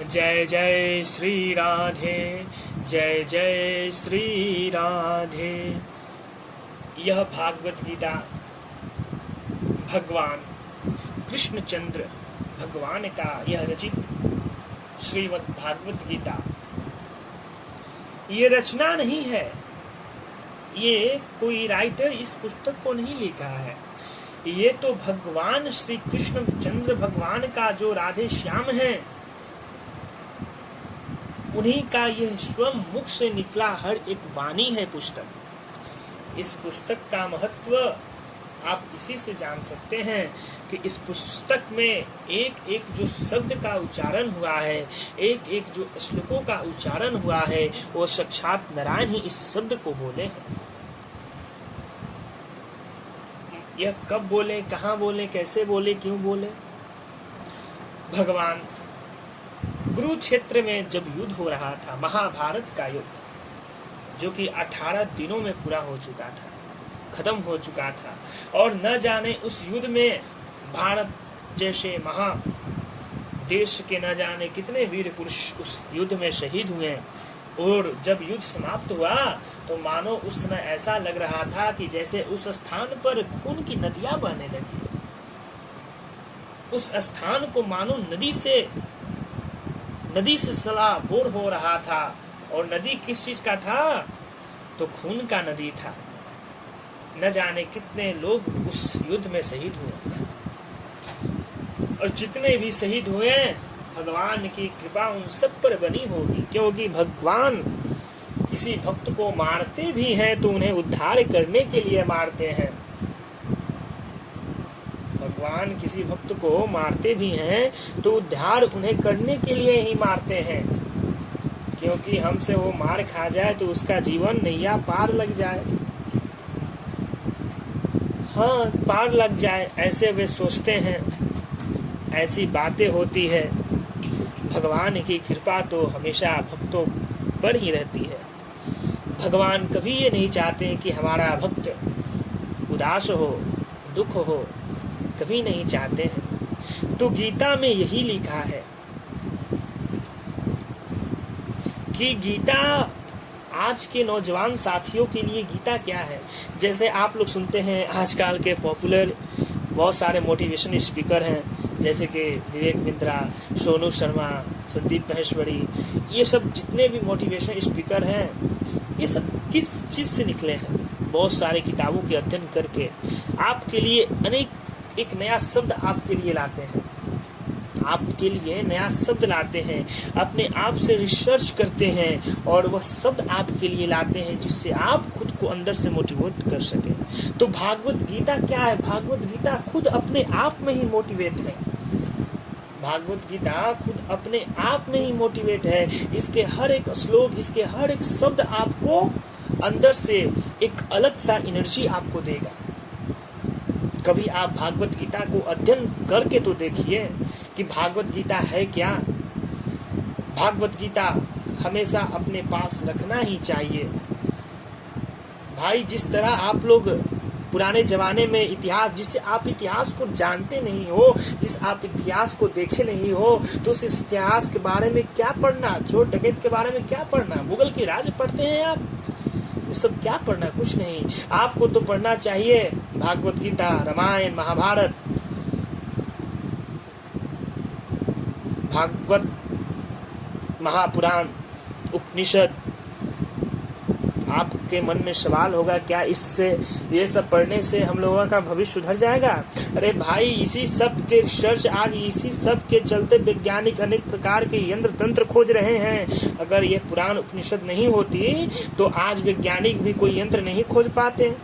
जय जय श्री राधे, जय जय श्री राधे। यह भागवत गीता भगवान कृष्णचंद्र भगवान का यह रचित श्रीमद् भागवत गीता, ये रचना नहीं है, ये कोई राइटर इस पुस्तक को नहीं लिखा है। ये तो भगवान श्री कृष्णचंद्र भगवान का जो राधे श्याम है, उन्हीं का यह स्वयं मुख से निकला हर एक वाणी है पुस्तक। इस पुस्तक का महत्व आप इसी से जान सकते हैं कि इस पुस्तक में एक एक जो शब्द का उच्चारण हुआ है, एक एक जो श्लोकों का उच्चारण हुआ है, वो साक्षात नारायण ही इस शब्द को बोले हैं। यह कब बोले, कहाँ बोले, कैसे बोले, क्यों बोले? भगवान कुरुक्षेत्र में जब युद्ध हो रहा था, महाभारत का युद्ध, जो कि 18 दिनों में पूरा हो चुका था, खत्म हो चुका था, और न जाने उस युद्ध में भारत जैसे महा देश के न जाने कितने वीर पुरुष उस युद्ध में शहीद हुए। और जब युद्ध समाप्त हुआ तो मानो उस समय ऐसा लग रहा था कि जैसे उस स्थान पर खून की नदियां बहने लगी। उस स्थान को मानो नदी से सराबोर हो रहा था। और नदी किस चीज का था? तो खून का नदी था। न जाने कितने लोग उस युद्ध में शहीद हुए, और जितने भी शहीद हुए भगवान की कृपा उन सब पर बनी होगी, क्योंकि भगवान किसी भक्त को मारते भी हैं तो उन्हें उद्धार करने के लिए मारते हैं। भगवान किसी भक्त को मारते भी हैं तो उद्धार उन्हें करने के लिए ही मारते हैं, क्योंकि हमसे वो मार खा जाए तो उसका जीवन नैया पार लग जाए। हाँ, पार लग जाए, ऐसे वे सोचते हैं, ऐसी बातें होती है। भगवान की कृपा तो हमेशा भक्तों पर ही रहती है। भगवान कभी ये नहीं चाहते कि हमारा भक्त उदास हो, दुख हो, कभी नहीं चाहते हैं। तो गीता में यही लिखा है कि गीता आज के नौजवान साथियों के लिए गीता क्या है। जैसे आप लोग सुनते हैं आजकल के पॉपुलर बहुत सारे मोटिवेशन स्पीकर हैं, जैसे कि विवेक बिंद्रा, सोनू शर्मा, संदीप महेश्वरी, ये सब जितने भी मोटिवेशन स्पीकर हैं, ये सब किस चीज से निकले हैं? बहुत सारे किताबों के अध्ययन करके आपके लिए अनेक एक नया शब्द आपके लिए लाते हैं, आपके लिए नया शब्द लाते हैं, अपने आप से रिसर्च करते हैं और वह शब्द आपके लिए लाते हैं जिससे आप खुद को अंदर से मोटिवेट कर सके। तो भागवत गीता क्या है? भागवत गीता खुद अपने आप में ही मोटिवेट है। भागवत गीता खुद अपने आप में ही मोटिवेट है। इसके हर एक श्लोक, इसके हर एक शब्द आपको अंदर से एक अलग सा एनर्जी आपको देगा। कभी आप भागवत गीता को अध्ययन करके तो देखिए कि भागवत गीता है क्या। भागवत गीता हमेशा अपने पास रखना ही चाहिए। भाई, जिस तरह आप लोग पुराने जमाने में इतिहास, जिससे आप इतिहास को जानते नहीं हो, जिस आप इतिहास को देखे नहीं हो, तो उस इतिहास के बारे में क्या पढ़ना? चोर डकैत के बारे में क्या पढ़ना? मुगल के राज पढ़ते हैं आप? ये सब क्या पढ़ना? कुछ नहीं। आपको तो पढ़ना चाहिए भागवत गीता, रामायण, महाभारत, भागवत, महापुराण, उपनिषद। आपके मन में सवाल होगा, क्या इससे, ये सब पढ़ने से हम लोगों का भविष्य सुधर जाएगा? अरे भाई, इसी सब के रिसर्च, आज इसी सब के चलते वैज्ञानिक अनेक प्रकार के यंत्र तंत्र खोज रहे हैं। अगर ये पुराण उपनिषद नहीं होती तो आज वैज्ञानिक भी कोई यंत्र नहीं खोज पाते।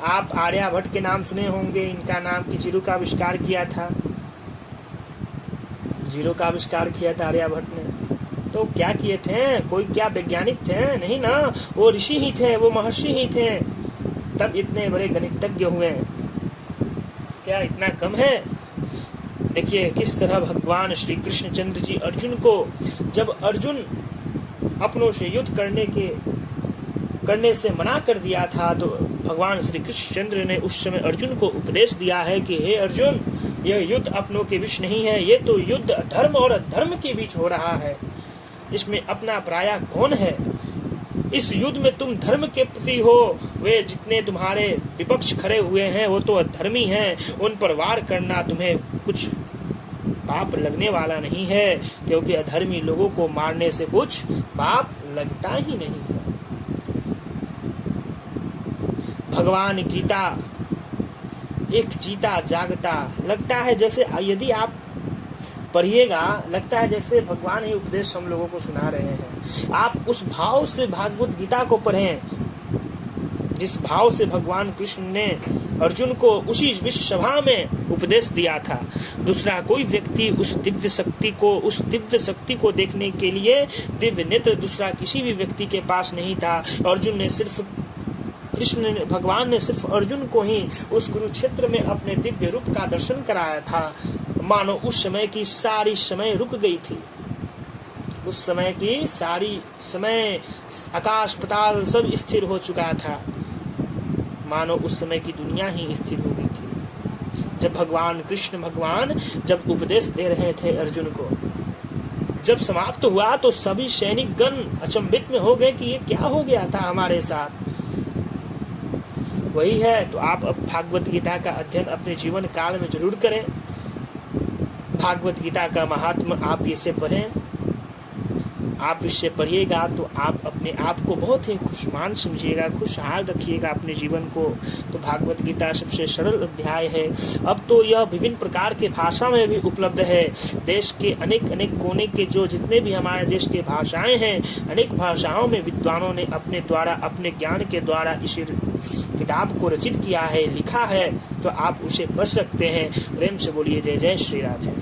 आप आर्यभट्ट के नाम सुने होंगे, इनका नाम कि जीरो का आविष्कार किया था। जीरो का आविष्कार किया था आर्यभट्ट ने। तो क्या किए थे? कोई क्या वैज्ञानिक थे? नहीं ना, वो ऋषि ही थे, वो महर्षि ही थे, तब इतने बड़े गणितज्ञ हुए। क्या इतना कम है? देखिए किस तरह भगवान श्री कृष्णचंद्र जी अर्जुन को, जब अर्जुन अपनों से युद्ध करने से मना कर दिया था, तो भगवान श्री कृष्णचंद्र ने उस समय अर्जुन को उपदेश दिया है कि हे अर्जुन, यह युद्ध अपनों के बीच नहीं है, ये तो युद्ध धर्म और अधर्म के बीच हो रहा है। इसमें अपना पराया कौन है? इस युद्ध में तुम धर्म के प्रति हो, वे जितने तुम्हारे विपक्ष खड़े हुए हैं वो तो अधर्मी हैं, उन पर वार करना तुम्हें कुछ पाप लगने वाला नहीं है, क्योंकि अधर्मी लोगों को मारने से कुछ पाप लगता ही नहीं है। भगवान गीता एक जीता जागता लगता है, जैसे यदि आप पढ़िएगा लगता है जैसे भगवान ही उपदेश हम लोगों को सुना रहे हैं। आप उस भाव से भागवत गीता को पढ़ें जिस भाव से भगवान कृष्ण ने अर्जुन को उसी विश्व सभा में उपदेश दिया था। दूसरा कोई व्यक्ति उस दिव्य शक्ति को देखने के लिए दिव्य नेत्र दूसरा किसी भी व्यक्ति के पास नहीं था। भगवान ने सिर्फ अर्जुन को ही उस कुरुक्षेत्र में अपने दिव्य रूप का दर्शन कराया था। मानो उस समय की सारी समय रुक गई थी, उस समय की सारी समय आकाश पाताल सब स्थिर हो चुका था, मानो उस समय की दुनिया ही स्थिर हो गई थी। जब भगवान कृष्ण जब उपदेश दे रहे थे अर्जुन को, जब समाप्त हुआ तो सभी सैनिक गण अचंभित में हो गए कि ये क्या हो गया था हमारे साथ। वही है, तो आप अब भागवत गीता का अध्ययन अपने जीवन काल में जरूर करें। भागवत गीता का महात्मा आप इसे पढ़ें, आप इससे पढ़िएगा तो आप अपने आप को बहुत ही खुशमान समझिएगा, खुशहाल रखिएगा अपने जीवन को। तो भागवत गीता सबसे सरल अध्याय है। अब तो यह विभिन्न प्रकार के भाषा में भी उपलब्ध है। देश के अनेक कोने के जो जितने भी हमारे देश के भाषाएं हैं, अनेक भाषाओं में विद्वानों ने अपने द्वारा अपने ज्ञान के द्वारा इस किताब को रचित किया है, लिखा है, तो आप उसे पढ़ सकते हैं। प्रेम से बोलिए जय जय श्री राधे।